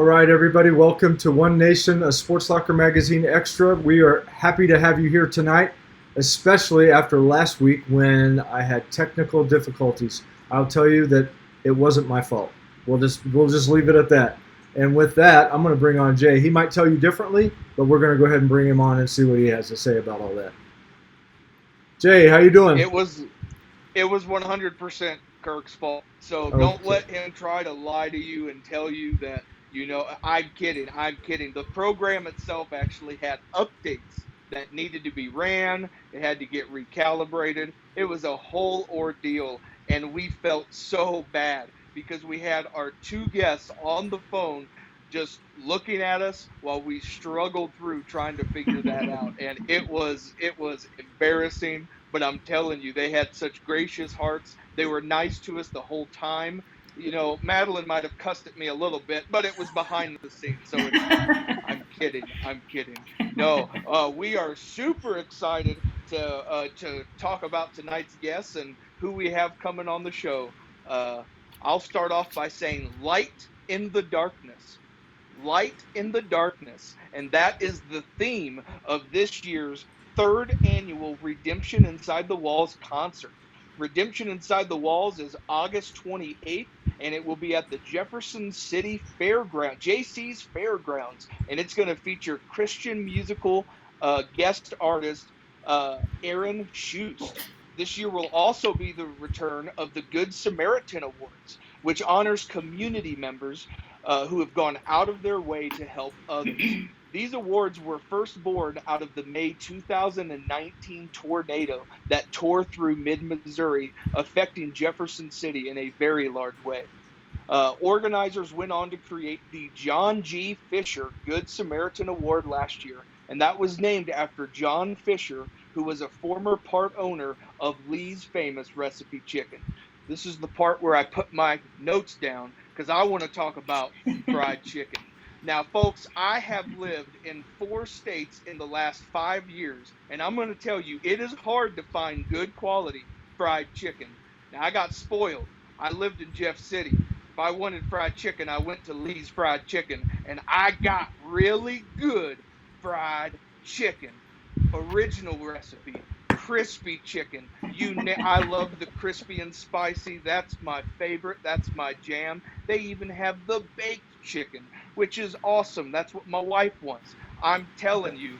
right, everybody, welcome to One Nation, a Sports Locker Magazine Extra. We are happy to have you here tonight, especially after last week when I had technical difficulties. I'll tell you that it wasn't my fault. We'll just leave it at that. And with that, I'm going to bring on Jay. He might tell you differently, but we're going to go ahead and bring him on and see what he has to say about all that. Jay, how you doing? It was 100% Kirk's fault. So Okay. don't let him try to lie to you and tell you that, I'm kidding. I'm kidding. The program itself actually had updates that needed to be ran. It had to get recalibrated. It was a whole ordeal. And we felt so bad because we had our two guests on the phone just looking at us while we struggled through trying to figure that out. And it was embarrassing, but I'm telling you, they had such gracious hearts. They were nice to us the whole time. Madeleine might have cussed at me a little bit, but it was behind the scenes, so it's fine. I'm kidding. I'm kidding. No, we are super excited to talk about tonight's guests and who we have coming on the show. I'll start off by saying light in the darkness. Light in the darkness. And that is the theme of this year's third annual Redemption Inside the Walls concert. Redemption Inside the Walls is August 28th, and it will be at the Jefferson City Fairground, JC's Fairgrounds, and it's going to feature Christian musical guest artist Aaron Schust. This year will also be the return of the Good Samaritan Awards, which honors community members who have gone out of their way to help others. These awards were first born out of the May 2019 tornado that tore through mid-Missouri, affecting Jefferson City in a very large way. Organizers went on to create the John G. Fisher Good Samaritan Award last year, and that was named after John Fisher, who was a former part owner of Lee's famous recipe chicken. This is the part where I put my notes down because I want to talk about fried chicken. Now, folks, I have lived in 4 states in the last 5 years, and I'm going to tell you, it is hard to find good quality fried chicken. Now, I got spoiled. I lived in Jeff City. If I wanted fried chicken, I went to Lee's Fried Chicken, and I got really good fried chicken. Original recipe, crispy chicken. I love the crispy and spicy. That's my favorite. That's my jam. They even have the baked chicken, which is awesome. That's what my wife wants. I'm telling you,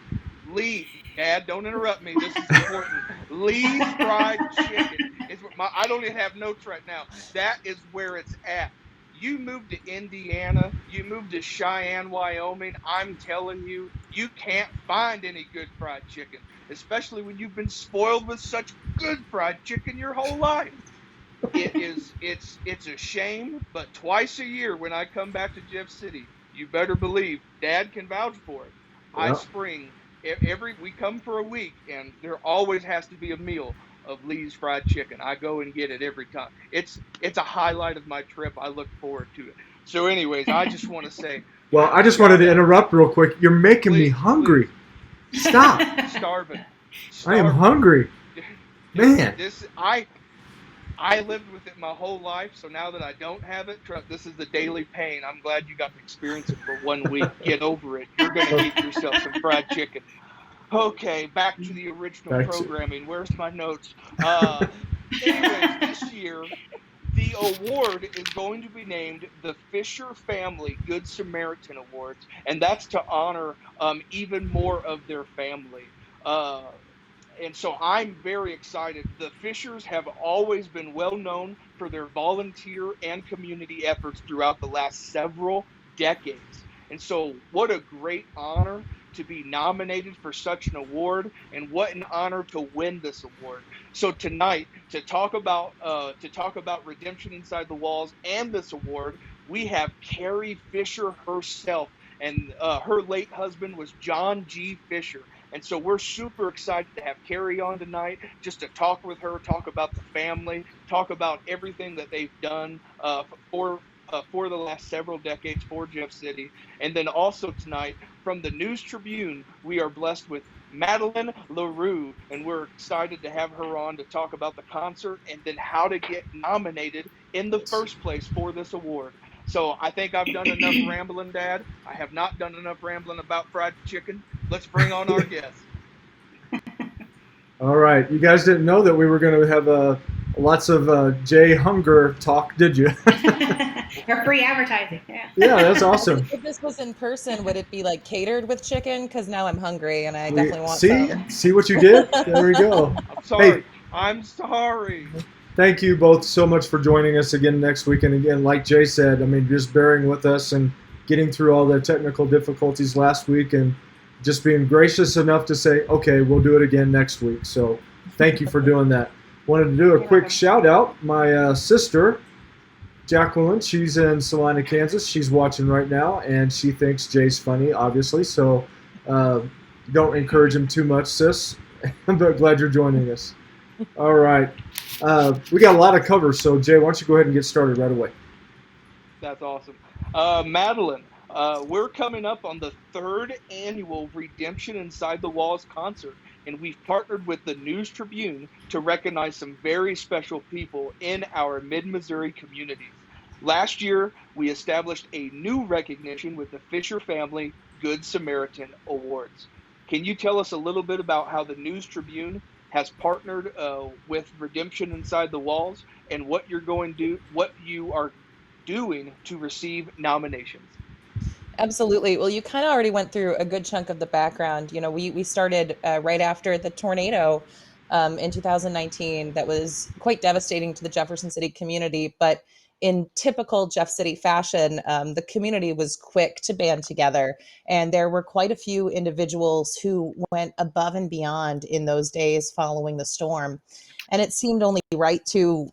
Lee, Dad, don't interrupt me. This is important. Lee's Fried Chicken is what I don't even have notes right now. That is where it's at. You move to Indiana, you move to Cheyenne, Wyoming, I'm telling you, you can't find any good fried chicken, especially when you've been spoiled with such good fried chicken your whole life. It's a shame, but twice a year when I come back to Jeff City, you better believe Dad can vouch for it. I spring we come for a week, and there always has to be a meal of Lee's Fried Chicken. I go and get it every time. It's a highlight of my trip. I look forward to it. So anyways, I just want to say. Well, I just wanted to interrupt real quick. You're making me hungry. Please. Stop. Starving. I am hungry. Man. I lived with it my whole life, so now that I don't have it, this is the daily pain. I'm glad you got to experience it for 1 week. Get over it. You're going to get yourself some fried chicken. Okay, back to the original programming. Where's my notes? Anyways, this year, the award is going to be named the Fisher Family Good Samaritan Awards, and that's to honor even more of their family. And so I'm very excited. The Fishers have always been well known for their volunteer and community efforts throughout the last several decades. And so what a great honor to be nominated for such an award, and what an honor to win this award. So tonight, to talk about Redemption Inside the Walls and this award, we have Kerry Fisher herself, and her late husband was John G. Fisher. And so we're super excited to have Kerry on tonight, just to talk with her, talk about the family, talk about everything that they've done for the last several decades for Jeff City. And then also tonight, from the News Tribune, we are blessed with Madeleine Leroux, and we're excited to have her on to talk about the concert and then how to get nominated in the first place for this award. So I think I've done enough rambling, Dad. I have not done enough rambling about fried chicken. Let's bring on our guest. All right, you guys didn't know that we were going to have lots of Jay Hunger talk, did you? Or free advertising. Yeah. Yeah, that's awesome. If this was in person, would it be like catered with chicken? Because now I'm hungry and I We definitely want see some. see what you did. There we go. I'm sorry. Hey, I'm sorry. thank you both so much for joining us again next week. And again, like Jay said, I mean, just bearing with us and getting through all the technical difficulties last week and just being gracious enough to say, okay, we'll do it again next week. So thank you for doing that. Wanted to do a quick shout out. My sister, Jacqueline, she's in Salina, Kansas. She's watching right now, and she thinks Jay's funny, obviously. So don't encourage him too much, sis. But glad you're joining us. All right. We got a lot of cover, so Jay, why don't you go ahead and get started right away? That's awesome. Madeleine, we're coming up on the third annual Redemption Inside the Walls concert, and we've partnered with the News Tribune to recognize some very special people in our mid-Missouri communities. Last year, we established a new recognition with the Fisher Family Good Samaritan Awards. Can you tell us a little bit about how the News Tribune has partnered with Redemption Inside the Walls and what you are doing to receive nominations? Absolutely. Well, you kind of already went through a good chunk of the background. You know, we started right after the tornado in 2019 that was quite devastating to the Jefferson City community. But in typical Jeff City fashion, the community was quick to band together. And there were quite a few individuals who went above and beyond in those days following the storm. And it seemed only right to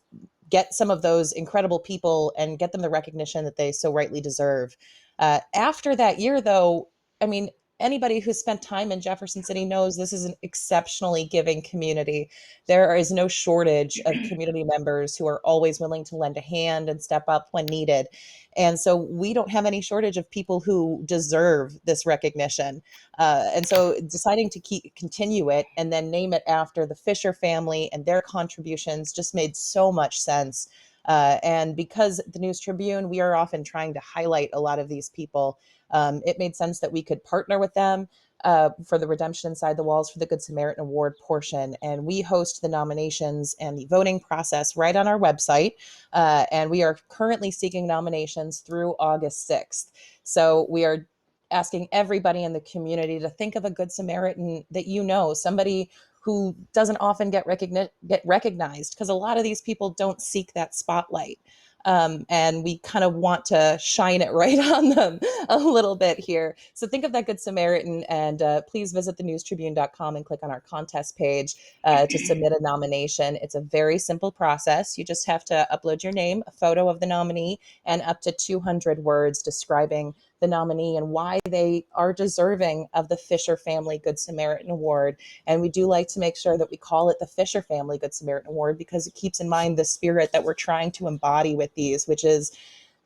get some of those incredible people and get them the recognition that they so rightly deserve. After that year, though, I mean, anybody who's spent time in Jefferson City knows this is an exceptionally giving community. There is no shortage of community members who are always willing to lend a hand and step up when needed. And so we don't have any shortage of people who deserve this recognition. And so deciding to continue it and then name it after the Fisher family and their contributions just made so much sense. And because the News Tribune, we are often trying to highlight a lot of these people. It made sense that we could partner with them for the Redemption Inside the Walls for the Good Samaritan Award portion. And we host the nominations and the voting process right on our website. And we are currently seeking nominations through August 6th. So we are asking everybody in the community to think of a Good Samaritan that you know, somebody who doesn't often get recognized, because a lot of these people don't seek that spotlight. And we kind of want to shine it right on them a little bit here. So think of that Good Samaritan, and please visit thenewstribune.com and click on our contest page to submit a nomination. It's a very simple process. You just have to upload your name, a photo of the nominee, and up to 200 words describing the nominee and why they are deserving of the Fisher Family Good Samaritan Award. And we do like to make sure that we call it the Fisher Family Good Samaritan Award because it keeps in mind the spirit that we're trying to embody with these, which is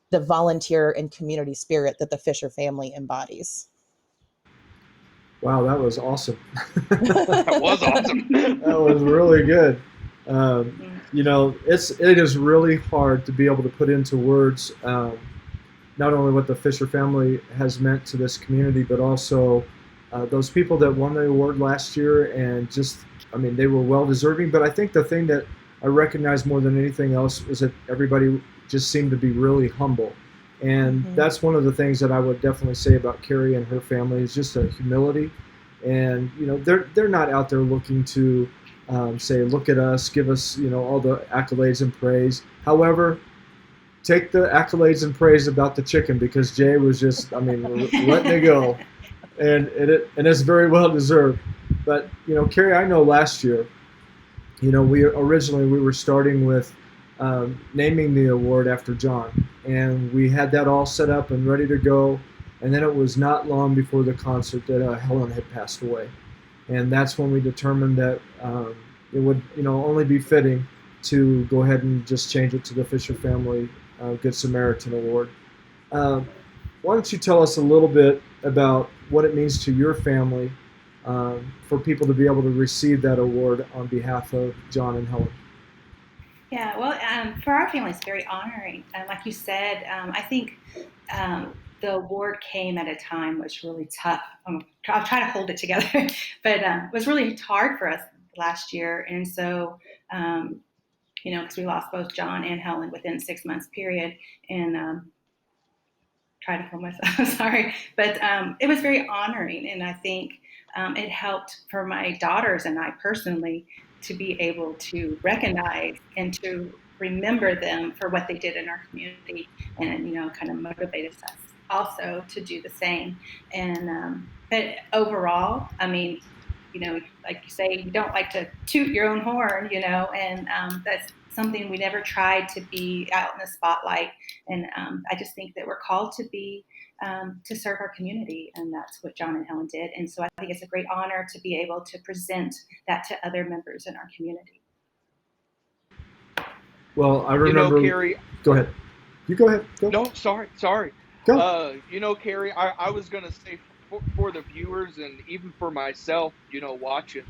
the volunteer and community spirit that the Fisher family embodies. Wow, that was awesome. That was awesome. That was really good. You know, it is really hard to be able to put into words not only what the Fisher family has meant to this community, but also those people that won the award last year. And just, I mean, they were well deserving. But I think the thing that I recognized more than anything else was that everybody just seemed to be really humble. And that's one of the things that I would definitely say about Kerry and her family is just a humility. And, you know, they're not out there looking to say, look at us, give us, you know, all the accolades and praise. However, take the accolades and praise about the chicken because Jay was just, I mean, letting it go. And it's very well deserved. But, you know, Kerry, I know last year, you know, we were starting with naming the award after John. And we had that all set up and ready to go. And then it was not long before the concert that Helen had passed away. And that's when we determined that it would, you know, only be fitting to go ahead and just change it to the Fisher Family Good Samaritan Award. Why don't you tell us a little bit about what it means to your family for people to be able to receive that award on behalf of John and Helen? Yeah, well, for our family, it's very honoring. Like you said, I think the award came at a time was really tough. I'll try to hold it together, but it was really hard for us last year. And so, because we lost both John and Helen within 6 months period, and try to hold myself, sorry, but it was very honoring. And I think it helped for my daughters and I personally to be able to recognize and to remember them for what they did in our community, and kind of motivated us also to do the same. And but overall, I mean, like you say, you don't like to toot your own horn, and that's something we never tried to be out in the spotlight. And I just think that we're called to be to serve our community, and that's what John and Helen did. And so I think it's a great honor to be able to present that to other members in our community. Well, I remember. Kerry. Go ahead. You go ahead. Go. No, sorry. Go. Kerry, I was gonna say for the viewers and even for myself, watching.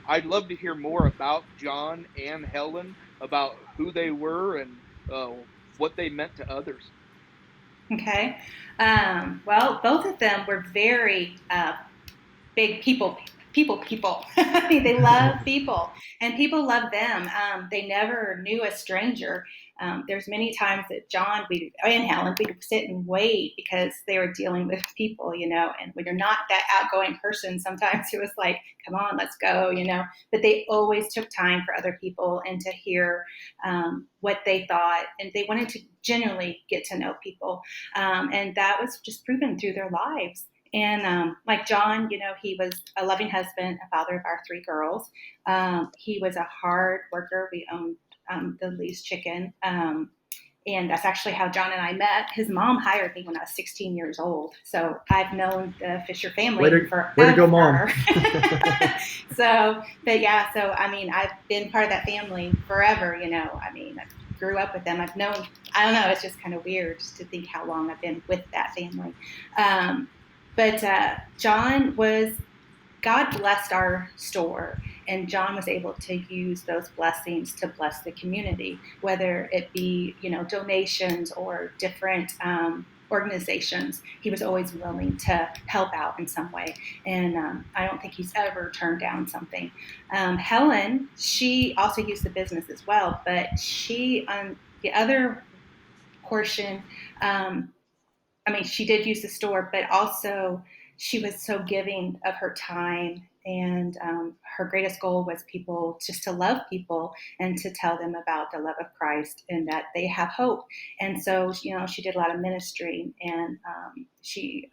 I'd love to hear more about John and Helen, about who they were and what they meant to others. Okay. Well, both of them were very big people. I mean, they love people, and people love them. They never knew a stranger. There's many times that John and Helen, we'd sit and wait because they were dealing with people, and when you're not that outgoing person, sometimes it was like, come on, let's go, but they always took time for other people and to hear what they thought, and they wanted to genuinely get to know people. And that was just proven through their lives. And like John, he was a loving husband, a father of our 3 girls. He was a hard worker. We owned the Lee's Chicken. And that's actually how John and I met. His mom hired me when I was 16 years old. So I've known the Fisher family forever. Way to go, Mom. So I mean, I've been part of that family forever, I mean, I grew up with them. I've known, I don't know, it's just kind of weird just to think how long I've been with that family. But God blessed our store, and John was able to use those blessings to bless the community, whether it be, donations or different organizations. He was always willing to help out in some way. And I don't think he's ever turned down something. Helen, she also used the business as well, but she, on the other portion, she did use the store, but also she was so giving of her time. And her greatest goal was people, just to love people and to tell them about the love of Christ and that they have hope. And so, she did a lot of ministry, and she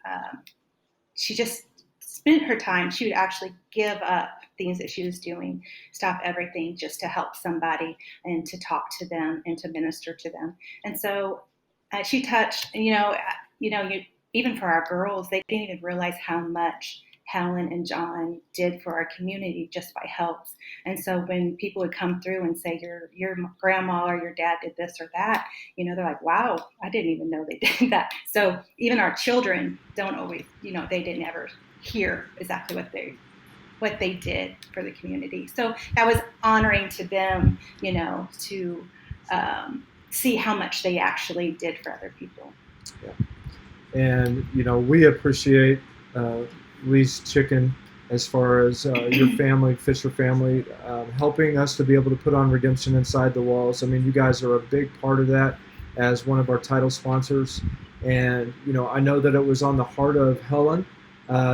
just spent her time. She would actually give up things that she was doing, stop everything just to help somebody and to talk to them and to minister to them. And so she touched, even for our girls, they didn't even realize how much Helen and John did for our community just by helps. And so when people would come through and say, your grandma or your dad did this or that, they're like, wow, I didn't even know they did that. So even our children don't always, they didn't ever hear exactly what they did for the community. So that was honoring to them, to see how much they actually did for other people. Yeah. And, we appreciate Lee's Chicken as far as your family, Fisher family, helping us to be able to put on Redemption Inside the Walls. I mean, you guys are a big part of that as one of our title sponsors. And, I know that it was on the heart of Helen.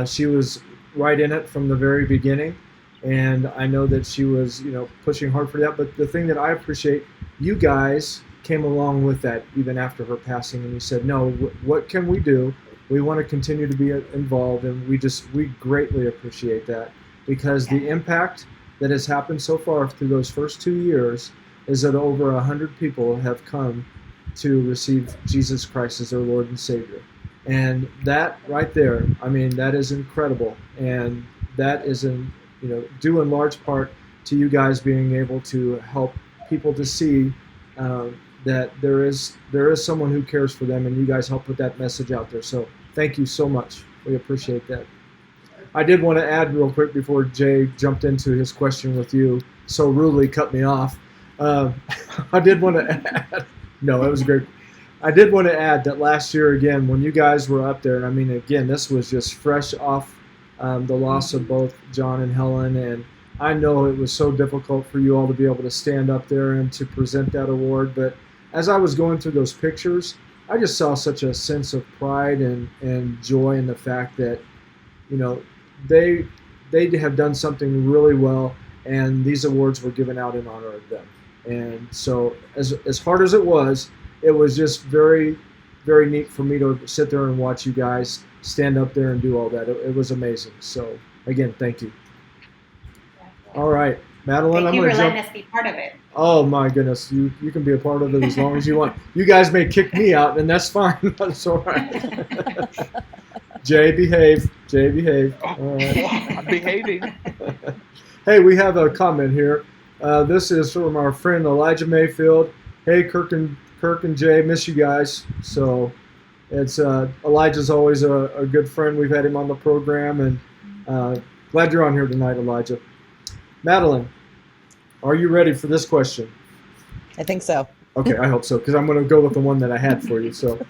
She was right in it from the very beginning. And I know that she was, pushing hard for that. But the thing that I appreciate, you guys came along with that even after her passing, and you said, no, what can we do? We want to continue to be involved, and we greatly appreciate that, because the impact that has happened so far through those first 2 years is that over 100 people have come to receive Jesus Christ as their Lord and Savior. And that right there, that is incredible, and that is due in large part to you guys being able to help people to see that there is someone who cares for them, and you guys help put that message out there. So thank you so much. We appreciate that. I did want to add real quick before Jay jumped into his question with you, so rudely cut me off. Um, I did want to add. No, it was great. I did want to add that last year again, when you guys were up there, and I mean, again, this was just fresh off the loss of both John and Helen, and I know it was so difficult for you all to be able to stand up there and to present that award. But as I was going through those pictures, I just saw such a sense of pride and joy in the fact that, you know, they have done something really well, and these awards were given out in honor of them. And so, as hard as it was just very, very neat for me to sit there and watch you guys stand up there and do all that. It was amazing. So, again, thank you. All right, Madeleine, Thank I'm you going for to letting jump. us be part of it. Oh my goodness, you can be a part of it as long as you want. You guys may kick me out, and that's fine. That's all right. Jay, behave. Jay, behave. All right. I'm behaving. Hey, we have a comment here. This is from our friend Elijah Mayfield. Hey, Kirk and Jay, miss you guys. So it's Elijah's always a good friend. We've had him on the program, and glad you're on here tonight, Elijah. Madeleine, are you ready for this question? I think so. Okay, I hope so, because I'm going to go with the one that I had for you. So,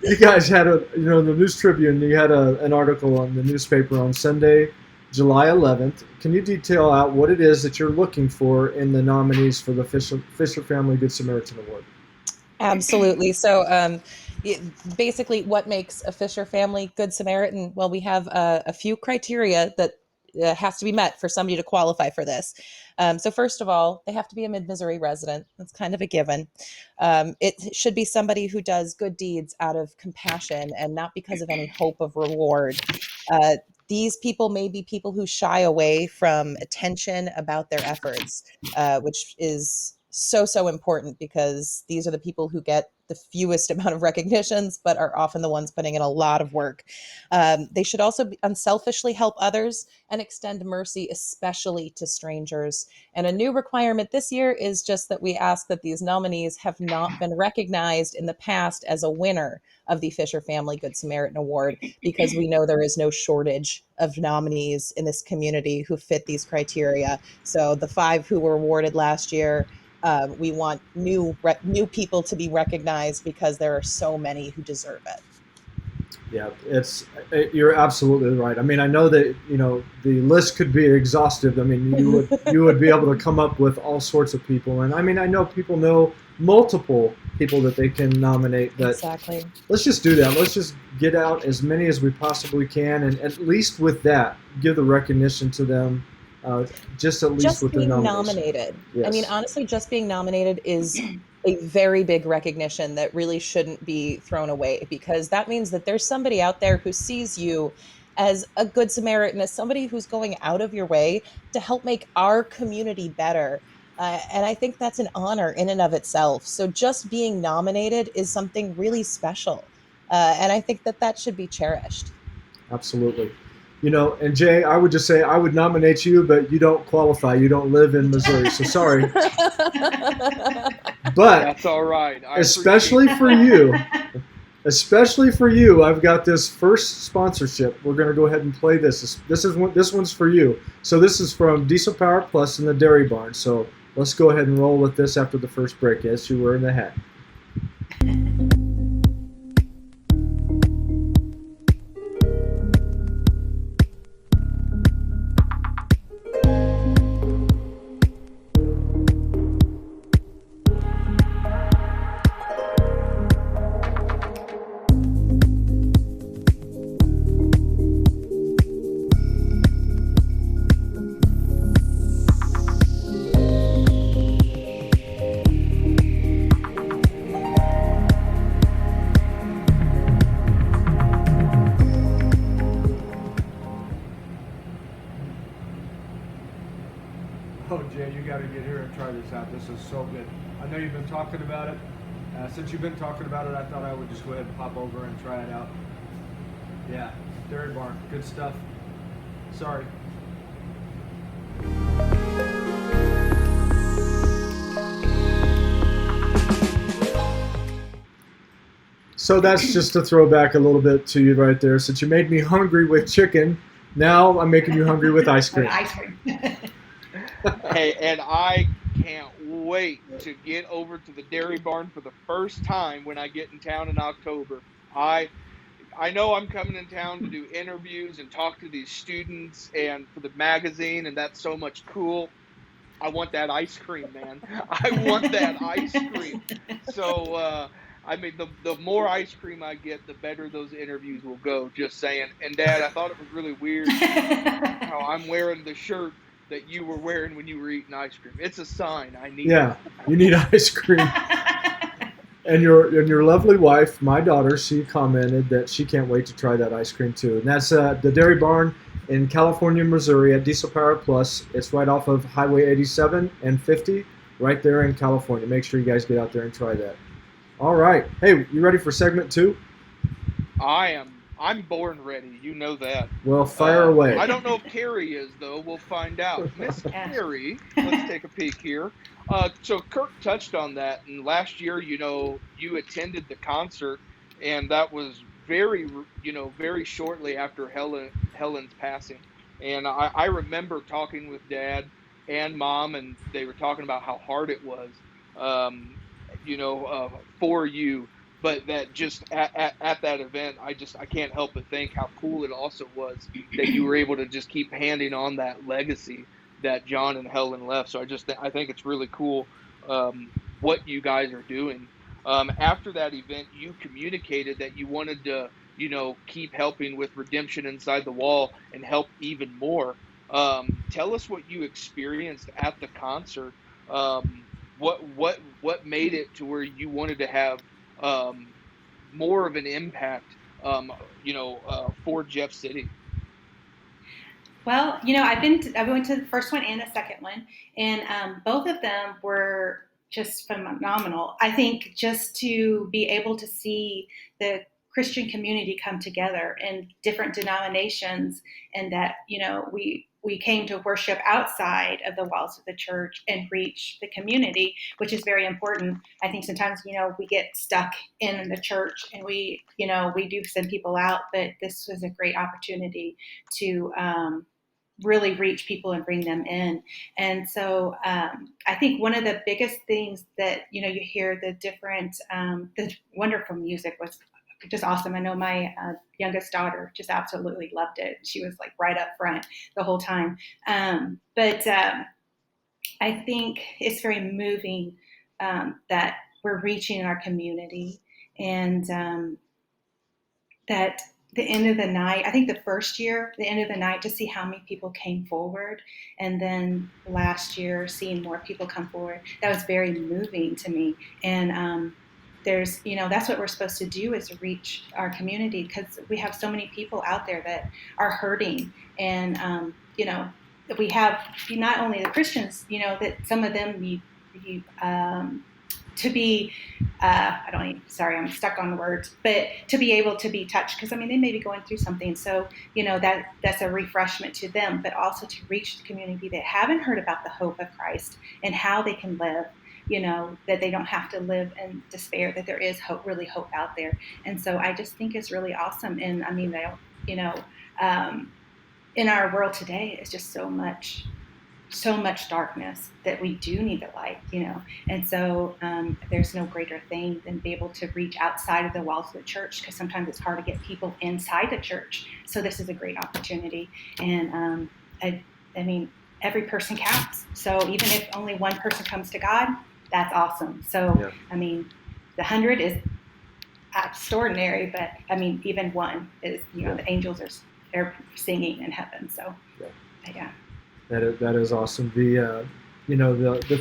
you guys had the News Tribune. You had an article on the newspaper on Sunday, July 11th. Can you detail out what it is that you're looking for in the nominees for the Fisher Family Good Samaritan Award? Absolutely. So, basically, what makes a Fisher Family Good Samaritan? Well, we have a few criteria that has to be met for somebody to qualify for this. So first of all, they have to be a Mid-Missouri resident. That's kind of a given. It should be somebody who does good deeds out of compassion and not because of any hope of reward. These people may be people who shy away from attention about their efforts, which is so important because these are the people who get the fewest amount of recognitions, but are often the ones putting in a lot of work. They should also unselfishly help others and extend mercy, especially to strangers. And a new requirement this year is just that we ask that these nominees have not been recognized in the past as a winner of the Fisher Family Good Samaritan Award, because we know there is no shortage of nominees in this community who fit these criteria. So the 5 who were awarded last year, we want new people to be recognized because there are so many who deserve it. Yeah, you're absolutely right. I mean, I know that the list could be exhaustive. I mean, you would be able to come up with all sorts of people, and I mean, I know people know multiple people that they can nominate. But exactly. Let's just do that. Let's just get out as many as we possibly can, and at least with that, give the recognition to them. Just at least with being the nominated. Yes. I mean, honestly, just being nominated is a very big recognition that really shouldn't be thrown away, because that means that there's somebody out there who sees you as a good Samaritan, as somebody who's going out of your way to help make our community better. And I think that's an honor in and of itself. So just being nominated is something really special. And I think that should be cherished. Absolutely. And Jay, I would just say I would nominate you, but you don't qualify. You don't live in Missouri, so sorry. But that's all right. Especially for you, I've got this first sponsorship. We're going to go ahead and play this. This one's for you. So this is from Diesel Power Plus in the Dairy Barn. So let's go ahead and roll with this after the first break, as you were in the hat. Oh, Jay, you got to get here and try this out. This is so good. I know you've been talking about it. Since you've been talking about it, I thought I would just go ahead and pop over and try it out. Yeah, Dairy Barn, good stuff. Sorry. So that's just to throw back a little bit to you right there. Since you made me hungry with chicken, now I'm making you hungry with ice cream. Ice cream. Hey, and I can't wait to get over to the Dairy Barn for the first time when I get in town in October. I know I'm coming in town to do interviews and talk to these students and for the magazine, and that's so much cool. I want that ice cream, man. I want that ice cream. So, I mean, the more ice cream I get, the better those interviews will go. Just saying. And Dad, I thought it was really weird how I'm wearing the shirt that you were wearing when you were eating ice cream. It's a sign. I need Yeah, it. you need ice cream. And your lovely wife, my daughter, she commented that she can't wait to try that ice cream too. And that's the Dairy Barn in California, Missouri at Diesel Power Plus. It's right off of Highway 87 and 50, right there in California. Make sure you guys get out there and try that. All right. Hey, you ready for segment 2? I am. I'm born ready. You know that. Well, fire away. I don't know if Kerry is, though. We'll find out. Miss Kerry, let's take a peek here. So Kirk touched on that, and last year, you attended the concert, and that was very shortly after Helen's passing. And I remember talking with Dad and Mom, and they were talking about how hard it was, for you. But that just at that event, I can't help but think how cool it also was that you were able to just keep handing on that legacy that John and Helen left. So I think it's really cool what you guys are doing. After that event, you communicated that you wanted to, keep helping with Redemption Inside the Wall and help even more. Tell us what you experienced at the concert. What made it to where you wanted to have more of an impact, for Jeff City? Well, I went to the first one and the second one, and both of them were just phenomenal. I think just to be able to see the Christian community come together in different denominations, and that we came to worship outside of the walls of the church and reach the community, which is very important. I think sometimes, we get stuck in the church and we do send people out, but this was a great opportunity to really reach people and bring them in. And so I think one of the biggest things that, you hear the different, the wonderful music was just awesome. I know my youngest daughter just absolutely loved it. She was like right up front the whole time. But I think it's very moving that we're reaching our community, and that the end of the night, I think the first year, the end of the night, to see how many people came forward. And then last year, seeing more people come forward, that was very moving to me. And there's, that's what we're supposed to do, is reach our community, because we have so many people out there that are hurting. And, we have not only the Christians, that some of them to be, I'm stuck on the words, but to be able to be touched, because they may be going through something. So, that's a refreshment to them, but also to reach the community that haven't heard about the hope of Christ and how they can live, that they don't have to live in despair, that there is hope, really hope out there. And so I just think it's really awesome. And in our world today, it's just so much darkness that we do need the light, and so there's no greater thing than be able to reach outside of the walls of the church, because sometimes it's hard to get people inside the church. So this is a great opportunity, and every person counts. So even if only one person comes to God, that's awesome. So yeah. The 100 is extraordinary, but even one is, the angels are singing in heaven. So yeah. That is awesome. The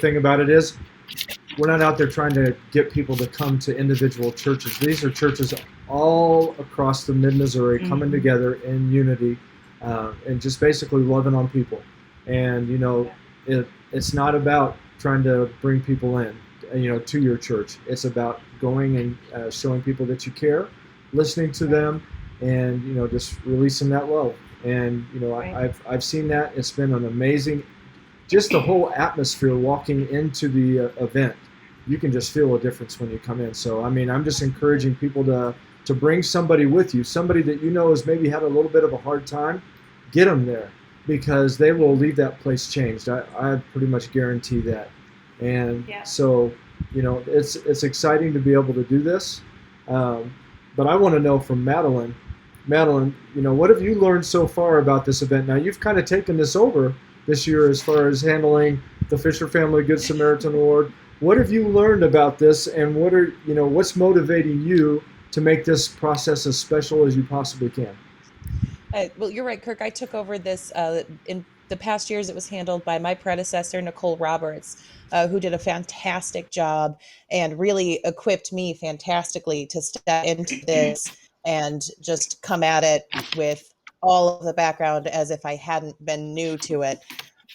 thing about it is, we're not out there trying to get people to come to individual churches. These are churches all across the mid-Missouri coming together in unity and just basically loving on people. And it's not about trying to bring people in to your church. It's about going and showing people that you care, listening to them, and just releasing that love. And right. I've seen that. It's been an amazing, just the whole atmosphere walking into the event. You can just feel a difference when you come in. So I'm just encouraging people to bring somebody with you, somebody that has maybe had a little bit of a hard time. Get them there, because they will leave that place changed. I pretty much guarantee that. And Yeah. so, it's exciting to be able to do this. Um, but I want to know from Madeleine. Madeleine, what have you learned so far about this event? Now you've kind of taken this over this year as far as handling the Fisher Family Good Samaritan Award. What have you learned about this, and what's motivating you to make this process as special as you possibly can? Well, you're right, Kirk. I took over this in the past years. It was handled by my predecessor, Nicole Roberts, who did a fantastic job and really equipped me fantastically to step into this and just come at it with all of the background as if I hadn't been new to it.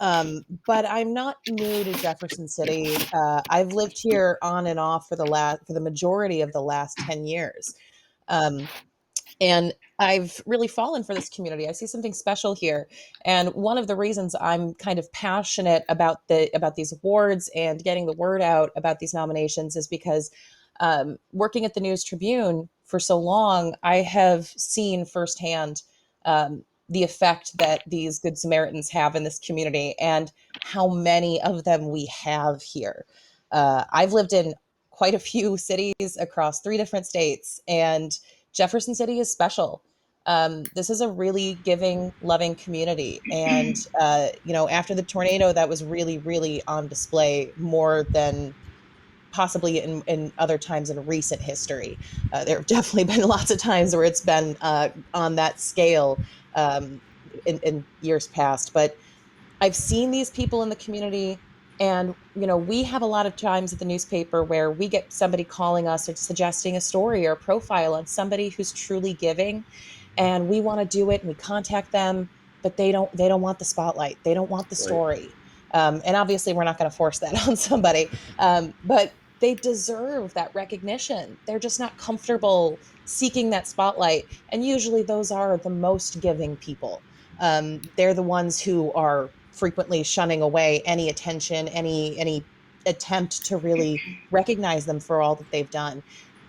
But I'm not new to Jefferson City. I've lived here on and off for the majority of the last 10 years. Um, and I've really fallen for this community. I see something special here, and one of the reasons I'm kind of passionate about these awards and getting the word out about these nominations is because working at the News Tribune for so long, I have seen firsthand the effect that these Good Samaritans have in this community and how many of them we have here. I've lived in quite a few cities across 3 different states, and Jefferson City is special. This is a really giving, loving community. And, after the tornado, that was really, really on display more than possibly in other times in recent history. There have definitely been lots of times where it's been on that scale in years past. But I've seen these people in the community, and we have a lot of times at the newspaper where we get somebody calling us or suggesting a story or a profile on somebody who's truly giving, and we want to do it, and we contact them, but they don't want the spotlight. They don't want the Right. story. And obviously we're not going to force that on somebody. But they deserve that recognition. They're just not comfortable seeking that spotlight. And usually those are the most giving people. They're the ones who are frequently shunning away any attention, any attempt to really recognize them for all that they've done.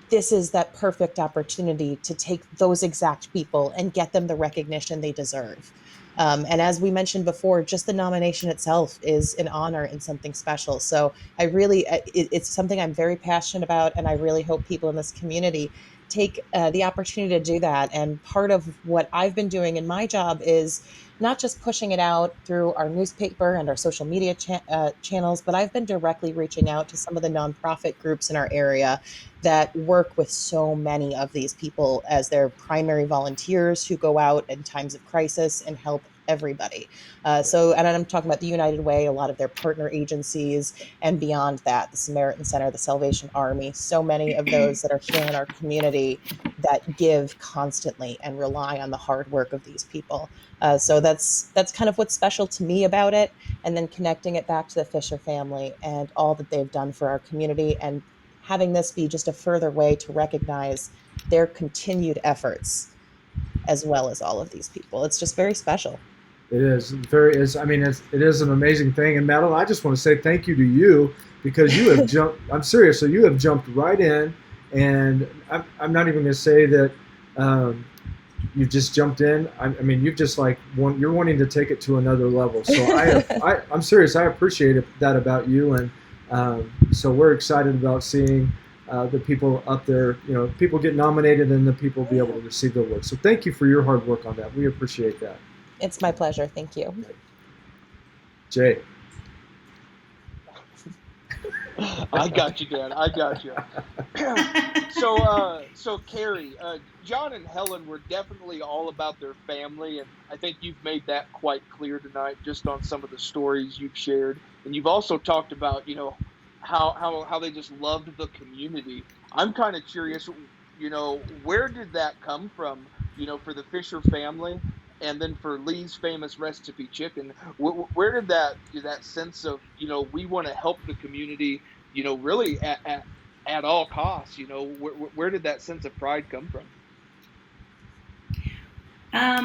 This is that perfect opportunity to take those exact people and get them the recognition they deserve. And as we mentioned before, just the nomination itself is an honor and something special. So it's something I'm very passionate about, and I really hope people in this community take the opportunity to do that. And part of what I've been doing in my job is not just pushing it out through our newspaper and our social media channels, but I've been directly reaching out to some of the nonprofit groups in our area that work with so many of these people as their primary volunteers who go out in times of crisis and help everybody. And I'm talking about the United Way, a lot of their partner agencies, and beyond that, the Samaritan Center, the Salvation Army, so many of those that are here in our community that give constantly and rely on the hard work of these people. So that's kind of what's special to me about it, and then connecting it back to the Fisher family and all that they've done for our community, and having this be just a further way to recognize their continued efforts as well as all of these people. It's just very special. It is very. It is an amazing thing. And Madeline, I just want to say thank you to you because you have jumped. I'm serious. So you have jumped right in, and I'm not even going to say that you've just jumped in. You've just you're wanting to take it to another level. So I'm serious. I appreciate that about you, and so we're excited about seeing the people up there. People get nominated and the people be able to receive the award. So thank you for your hard work on that. We appreciate that. It's my pleasure. Thank you. Jay. I got you, Dan. I got you. So Kerry, John and Helen were definitely all about their family, and I think you've made that quite clear tonight, just on some of the stories you've shared. And you've also talked about, how they just loved the community. I'm kind of curious, where did that come from? For the Fisher family, and then for Lee's famous recipe chicken, where did that sense of we want to help the community, really at all costs, where did that sense of pride come from?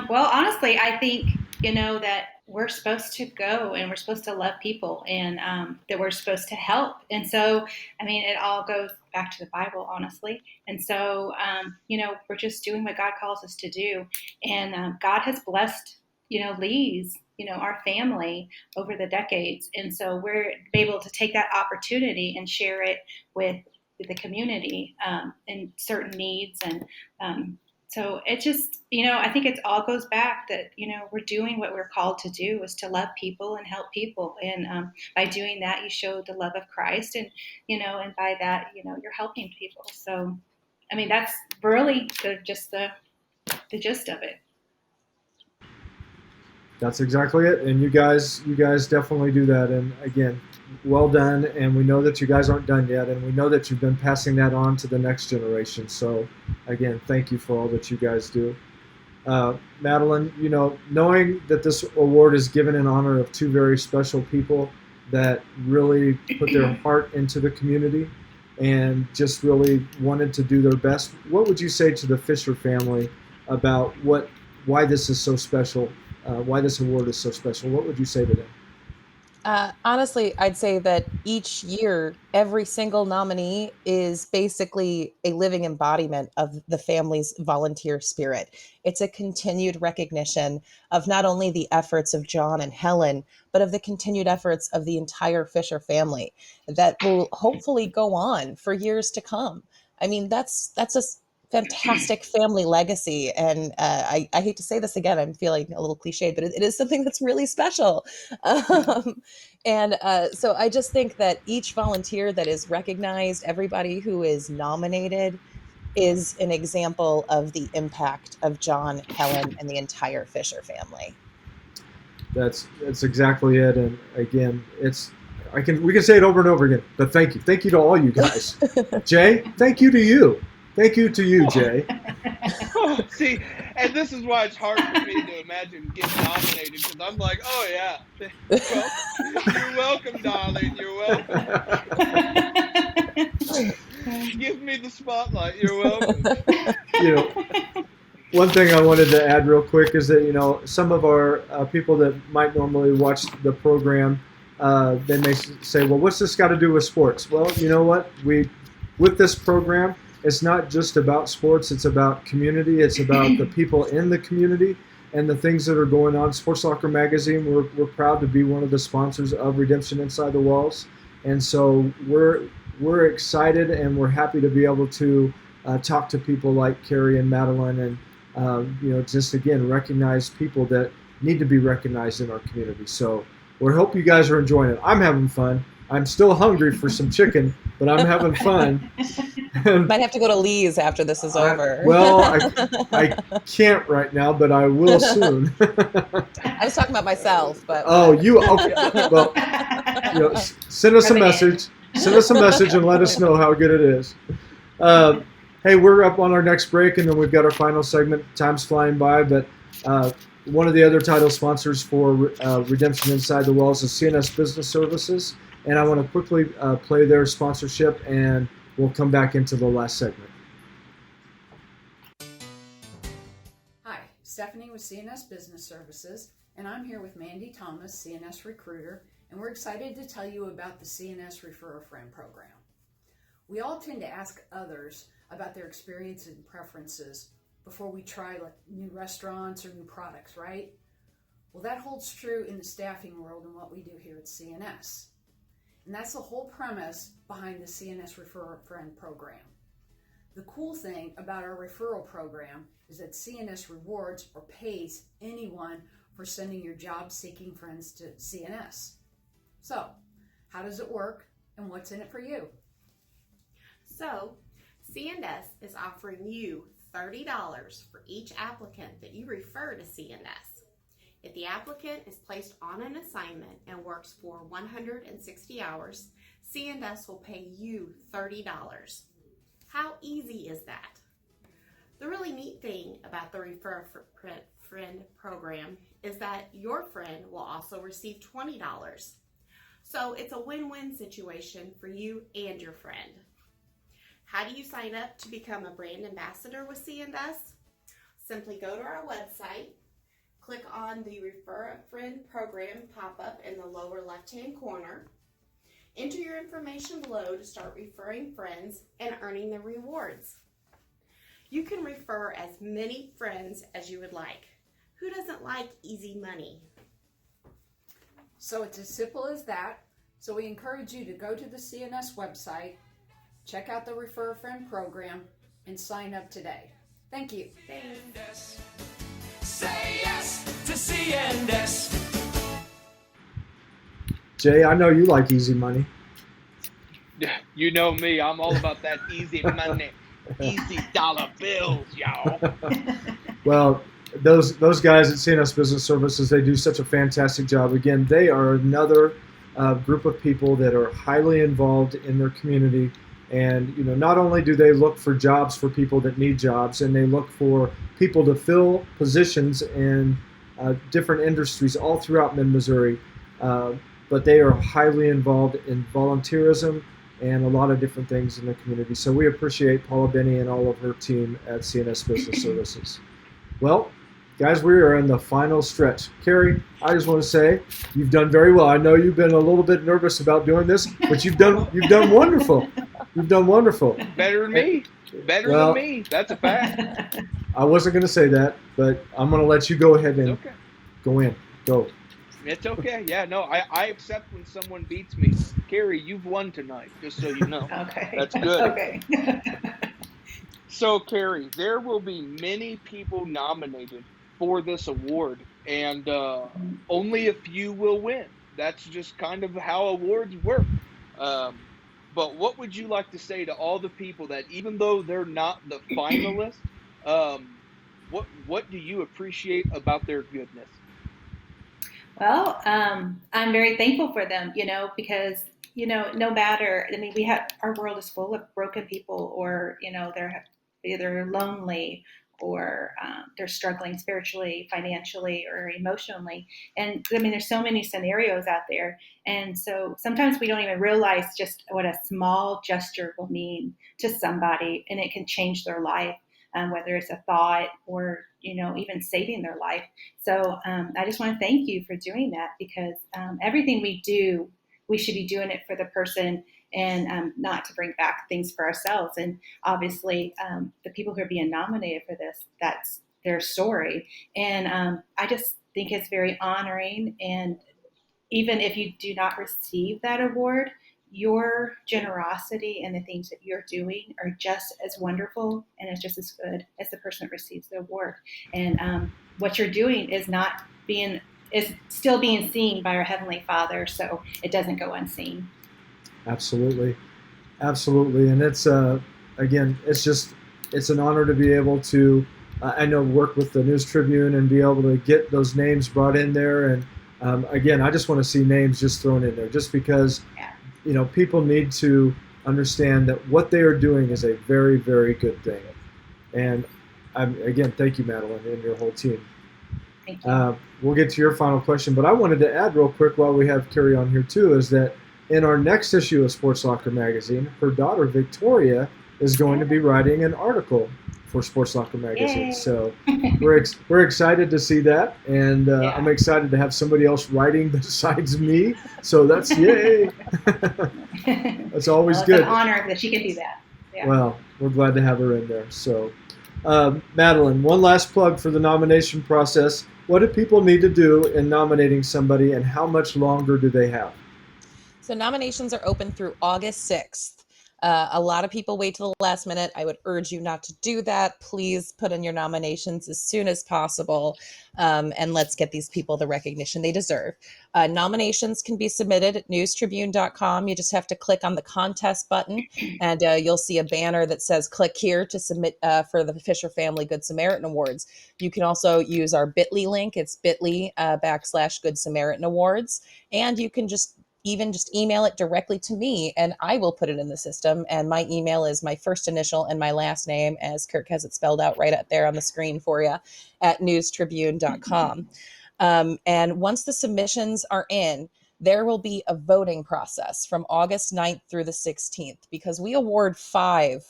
Well, honestly, I think, that we're supposed to go and we're supposed to love people, and that we're supposed to help. And so, it all goes back to the Bible, honestly. And so, we're just doing what God calls us to do. And God has blessed, Lee's our family over the decades. And so we're able to take that opportunity and share it with the community in certain needs. And so it just, I think it all goes back that, we're doing what we're called to do, is to love people and help people. And by doing that, you show the love of Christ, and, and by that, you're helping people. So, I mean, that's really the gist of it. That's exactly it. And you guys definitely do that. And again, well done. And we know that you guys aren't done yet. And we know that you've been passing that on to the next generation. So again, thank you for all that you guys do. Madeleine, knowing that this award is given in honor of two very special people that really put their heart into the community and just really wanted to do their best, what would you say to the Fisher family about why this is so special? Why this award is so special? What would you say to them? Honestly, I'd say that each year, every single nominee is basically a living embodiment of the family's volunteer spirit. It's a continued recognition of not only the efforts of John and Helen, but of the continued efforts of the entire Fisher family that will hopefully go on for years to come. I mean, that's a fantastic family legacy. And I hate to say this again, I'm feeling a little cliched, but it is something that's really special. So I just think that each volunteer that is recognized, everybody who is nominated, is an example of the impact of John, Helen, and the entire Fisher family. That's exactly it. And again, we can say it over and over again, but thank you to all you guys. Jay, thank you to you. Thank you to you, Jay. See, and this is why it's hard for me to imagine getting nominated, because I'm like, oh yeah, well, you're welcome, darling. You're welcome. Give me the spotlight. You're welcome. One thing I wanted to add real quick is that some of our people that might normally watch the program, they may say, well, what's this got to do with sports? Well, you know what? With this program, it's not just about sports. It's about community. It's about the people in the community and the things that are going on. Sports Locker Magazine, we're proud to be one of the sponsors of Redemption Inside the Walls. And so we're excited, and we're happy to be able to talk to people like Kerry and Madeleine, and just again recognize people that need to be recognized in our community. So we hope you guys are enjoying it. I'm having fun. I'm still hungry for some chicken, but I'm having fun. Might have to go to Lee's after this is over. I can't right now, but I will soon. I was talking about myself, but you okay? Well, send us a message. Send us a message and let us know how good it is. Hey, we're up on our next break, and then we've got our final segment. Time's flying by, but one of the other title sponsors for Redemption Inside the Walls is CNS Business Services, and I want to quickly play their sponsorship, and we'll come back into the last segment. Hi, Stephanie with CNS Business Services, and I'm here with Mandy Thomas, CNS Recruiter, and we're excited to tell you about the CNS Refer a Friend program. We all tend to ask others about their experience and preferences before we try new restaurants or new products, right? Well, that holds true in the staffing world and what we do here at CNS. And that's the whole premise behind the CNS Refer a Friend program. The cool thing about our referral program is that CNS rewards or pays anyone for sending your job-seeking friends to CNS. So, how does it work, and what's in it for you? So, CNS is offering you $30 for each applicant that you refer to CNS. If the applicant is placed on an assignment and works for 160 hours, CNS will pay you $30. How easy is that? The really neat thing about the Refer a Friend program is that your friend will also receive $20. So it's a win-win situation for you and your friend. How do you sign up to become a brand ambassador with CNS? Simply go to our website, click on the Refer a Friend program pop-up in the lower left-hand corner. Enter your information below to start referring friends and earning the rewards. You can refer as many friends as you would like. Who doesn't like easy money? So it's as simple as that. So we encourage you to go to the CNS website, check out the Refer a Friend program, and sign up today. Thank you. Thanks. Say yes to CNS. Jay, I know you like easy money. You know me, I'm all about that easy money, easy dollar bills, y'all. Well, those guys at CNS Business Services, they do such a fantastic job. Again, they are another group of people that are highly involved in their community. And not only do they look for jobs for people that need jobs, and they look for people to fill positions in different industries all throughout Mid-Missouri, but they are highly involved in volunteerism and a lot of different things in the community. So we appreciate Paula Benny and all of her team at CNS Business Services. Well, guys, we are in the final stretch. Kerry, I just want to say you've done very well. I know you've been a little bit nervous about doing this, but you've done wonderful. You've done wonderful. Better than me. Better than me. That's a fact. I wasn't going to say that, but I'm going to let you go ahead and Okay. Go. It's okay. Yeah, no, I accept when someone beats me. Kerry, you've won tonight, just so you know. Okay. That's good. Okay. So, Kerry, there will be many people nominated for this award, and only a few will win. That's just kind of how awards work. But what would you like to say to all the people that, even though they're not the finalists, what do you appreciate about their goodness? Well, I'm very thankful for them, because, no matter, we have, our world is full of broken people, or, they're either lonely, or they're struggling spiritually, financially, or emotionally. And there's so many scenarios out there. And so sometimes we don't even realize just what a small gesture will mean to somebody, and it can change their life. Whether it's a thought or, even saving their life. So I just want to thank you for doing that, because everything we do, we should be doing it for the person, and not to bring back things for ourselves. And obviously the people who are being nominated for this, that's their story. And I just think it's very honoring. And even if you do not receive that award, your generosity and the things that you're doing are just as wonderful, and it's just as good as the person that receives the award. And what you're doing is still being seen by our Heavenly Father, so it doesn't go unseen. Absolutely. And it's again, it's an honor to be able to work with the News Tribune and be able to get those names brought in there. And again, I just want to see names just thrown in there, just because people need to understand that what they are doing is a very, very good thing. And again, thank you, Madeleine, and your whole team. Thank you. We'll get to your final question, but I wanted to add real quick while we have Kerry on here too, is that in our next issue of Sports Locker magazine, her daughter Victoria is going to be writing an article for Sports Locker magazine. Yay. So we're excited to see that, and I'm excited to have somebody else writing besides me. So that's yay. That's always good. It's an honor that she can do that. Yeah. Well, we're glad to have her in there. So, Madeleine, one last plug for the nomination process. What do people need to do in nominating somebody, and how much longer do they have? So nominations are open through August 6th. A lot of people wait till the last minute. I would urge you not to do that. Please put in your nominations as soon as possible, and let's get these people the recognition they deserve. Nominations can be submitted at newstribune.com. You just have to click on the contest button, and you'll see a banner that says click here to submit for the Fisher Family Good Samaritan Awards. You can also use our bit.ly link. It's bit.ly/Good Samaritan Awards, and you can just email it directly to me, and I will put it in the system. And my email is my first initial and my last name, as Kirk has it spelled out right up there on the screen for you, at newstribune.com. And once the submissions are in, there will be a voting process from August 9th through the 16th, because we award 5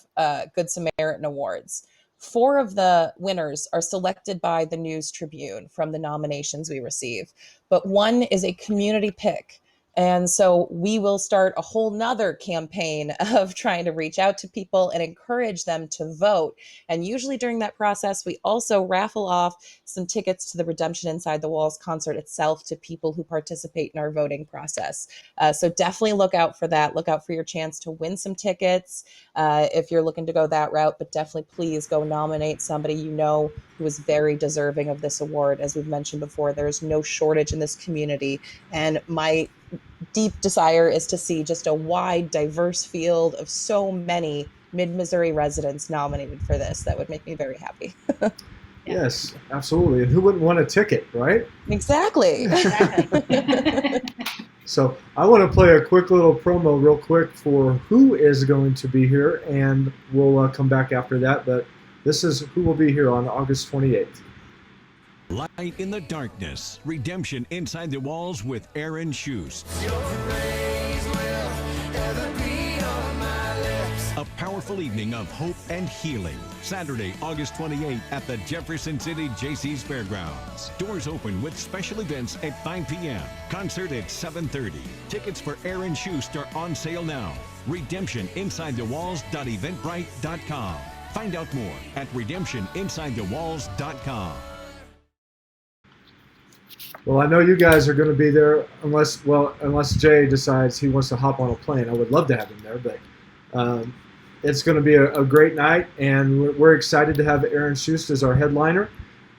Good Samaritan Awards. 4 of the winners are selected by the News Tribune from the nominations we receive, but one is a community pick. And so we will start a whole nother campaign of trying to reach out to people and encourage them to vote. And usually during that process, we also raffle off some tickets to the Redemption Inside the Walls concert itself to people who participate in our voting process. So definitely look out for that. Look out for your chance to win some tickets if you're looking to go that route. But definitely please go nominate somebody you know who is very deserving of this award. As we've mentioned before, there's no shortage in this community. And my deep desire is to see just a wide, diverse field of so many mid-Missouri residents nominated for this. That would make me very happy. Yes, absolutely. And who wouldn't want a ticket, right? Exactly. So I want to play a quick little promo real quick for who is going to be here, and we'll come back after that. But this is who will be here on August 28th. Light in the Darkness, Redemption Inside the Walls with Aaron Schust. A powerful evening of hope and healing. Saturday, August 28th at the Jefferson City Jaycees Fairgrounds. Doors open with special events at 5 p.m. Concert at 7:30. Tickets for Aaron Schust are on sale now. RedemptionInsideTheWalls.eventbrite.com. Find out more at RedemptionInsideTheWalls.com. Well, I know you guys are going to be there unless Jay decides he wants to hop on a plane. I would love to have him there, but it's going to be a great night, and we're excited to have Aaron Schust as our headliner.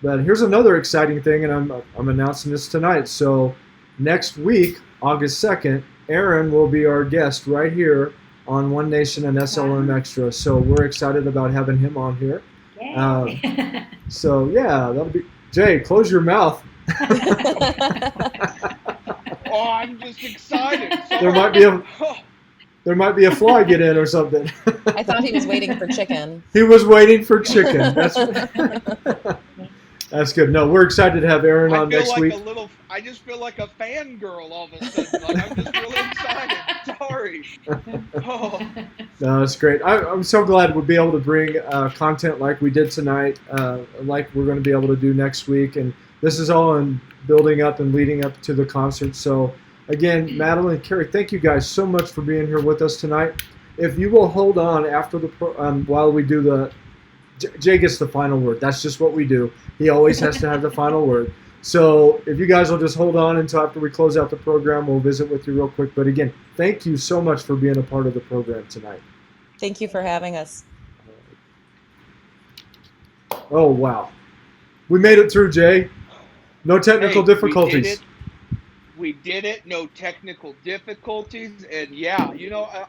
But here's another exciting thing, and I'm announcing this tonight. So next week, August 2nd, Aaron will be our guest right here on One Nation and SLM Extra. So we're excited about having him on here. So yeah, that'll be Jay. Close your mouth. Oh, I'm just excited. There might be a fly get in or something. I thought he was waiting for chicken. He was waiting for chicken. That's good. No, we're excited to have Aaron on next week. I just feel like a fangirl all of a sudden. Like, I'm just really excited. Sorry. Oh. No, it's great. I'm so glad we'll be able to bring content like we did tonight, like we're going to be able to do next week. And this is all in building up and leading up to the concert. So, again, Madeleine, Kerry, thank you guys so much for being here with us tonight. If you will hold on after the while we do the Jay gets the final word. That's just what we do. He always has to have the final word. So if you guys will just hold on until after we close out the program, we'll visit with you real quick. But again, thank you so much for being a part of the program tonight. Thank you for having us. Oh, wow. We made it through, Jay. No technical difficulties. We did it. No technical difficulties. And yeah,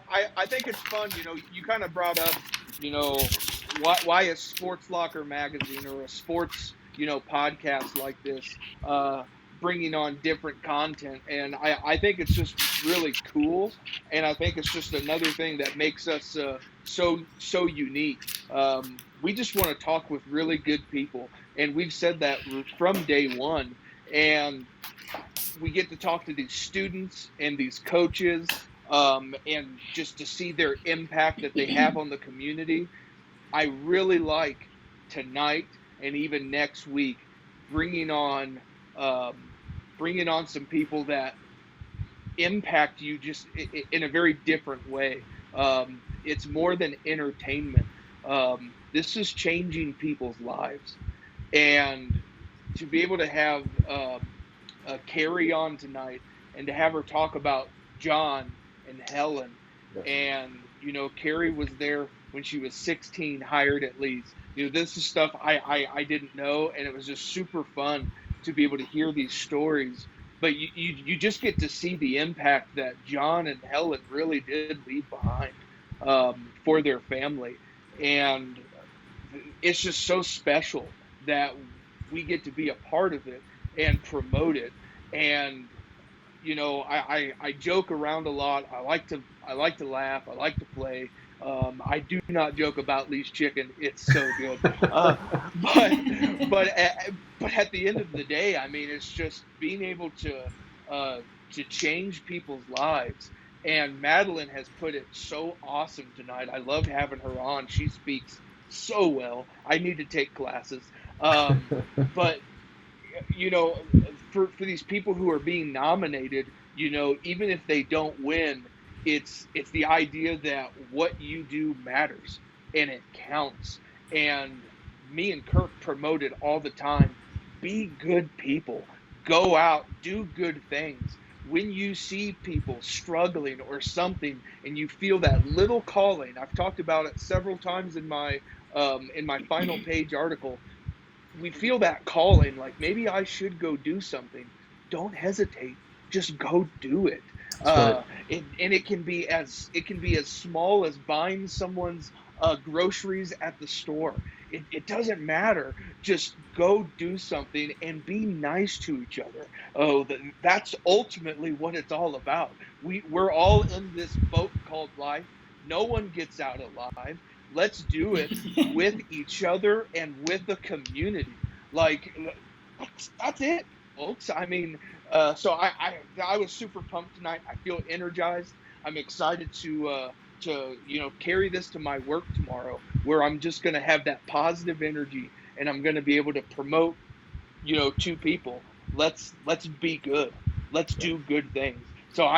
I think it's fun. You kind of brought up, why a Sports Locker magazine or a sports, podcast like this, bringing on different content. And I think it's just really cool. And I think it's just another thing that makes us so unique. We just want to talk with really good people. And we've said that from day one. And we get to talk to these students and these coaches, and just to see their impact that they have on the community. I really like tonight and even next week bringing on some people that impact you just in a very different way. It's more than entertainment. This is changing people's lives, and to be able to have Kerry on tonight and to have her talk about John and Helen. And, Kerry was there when she was 16, hired at least. This is stuff I didn't know, and it was just super fun to be able to hear these stories. But you just get to see the impact that John and Helen really did leave behind for their family. And it's just so special that we get to be a part of it and promote it. And I joke around a lot. I like to laugh. I like to play. I do not joke about Lee's chicken. It's so good. But at the end of the day, I mean, it's just being able to change people's lives. And Madeleine has put it so awesome tonight. I love having her on. She speaks so well. I need to take classes. But for these people who are being nominated, even if they don't win, it's the idea that what you do matters and it counts. And me and Kirk promote it all the time. Be good people. Go out, do good things. When you see people struggling or something, and you feel that little calling, I've talked about it several times in my final page article. We feel that calling, like maybe I should go do something. Don't hesitate. Just go do it. That's right. And it can be as small as buying someone's groceries at the store. It doesn't matter. Just go do something and be nice to each other. Oh, that's ultimately what it's all about. We're all in this boat called life. No one gets out alive. Let's do it with each other and with the community. Like, that's it, folks. I mean, so I was super pumped tonight. I feel energized. I'm excited to carry this to my work tomorrow, where I'm just going to have that positive energy, and I'm going to be able to promote, to people. Let's be good. Let's do good things. So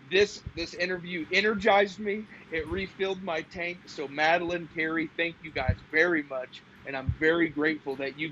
this interview energized me. It refilled my tank. So Madeleine, Kerry, thank you guys very much. And I'm very grateful that you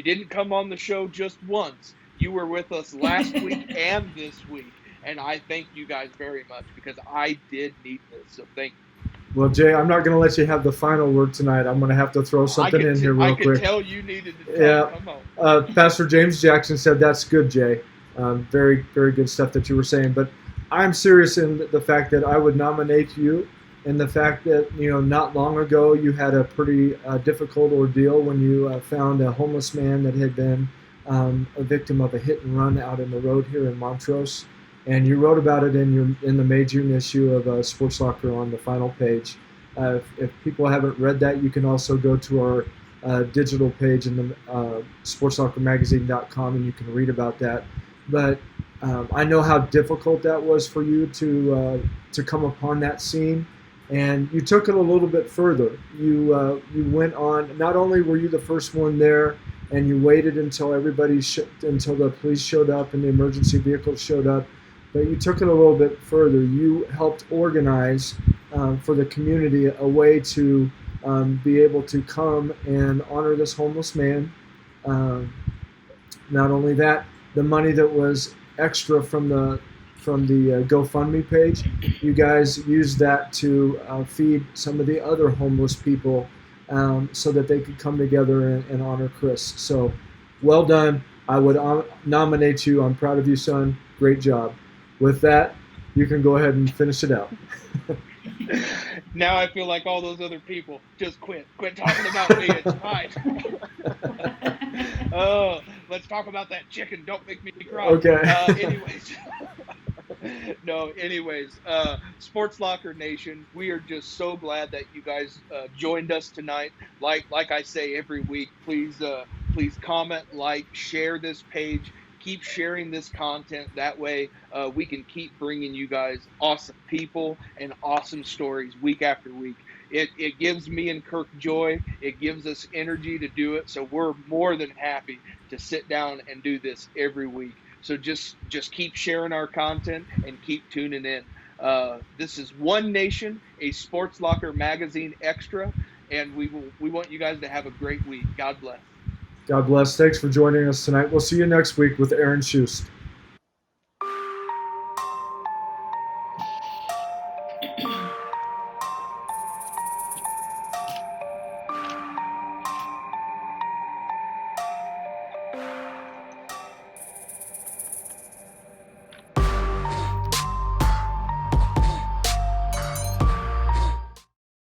didn't come on the show just once. You were with us last week and this week. And I thank you guys very much, because I did need this. So thank you. Well, Jay, I'm not going to let you have the final word tonight. I'm going to have to throw something in here real quick. I could tell you needed to talk. Yeah. Come on. Pastor James Jackson said, that's good, Jay. Very, very good stuff that you were saying. But I'm serious in the fact that I would nominate you, and the fact that, not long ago you had a pretty difficult ordeal when you found a homeless man that had been a victim of a hit and run out in the road here in Montrose. And you wrote about it in the major issue of Sports Locker on the final page. If people haven't read that, you can also go to our digital page in the sportslockermagazine.com, and you can read about that. But I know how difficult that was for you to come upon that scene, and you took it a little bit further. You went on. Not only were you the first one there, and you waited until until the police showed up and the emergency vehicles showed up, but you took it a little bit further. You helped organize for the community a way to be able to come and honor this homeless man. Not only that, the money that was extra from the GoFundMe page, you guys used that to feed some of the other homeless people so that they could come together and honor Chris. So, well done. I would nominate you. I'm proud of you, son. Great job. With that, you can go ahead and finish it out. Now I feel like all those other people. Just quit talking about me. It's fine. Oh, let's talk about that chicken. Don't make me cry. Okay. Anyways, Sports Locker Nation, we are just so glad that you guys joined us tonight. Like I say every week, please comment, share this page. Keep sharing this content. That way we can keep bringing you guys awesome people and awesome stories week after week. It gives me and Kirk joy. It gives us energy to do it. So we're more than happy to sit down and do this every week. So just keep sharing our content and keep tuning in. This is One Nation, a Sports Locker Magazine Extra, and we want you guys to have a great week. God bless. God bless. Thanks for joining us tonight. We'll see you next week with Aaron Schust.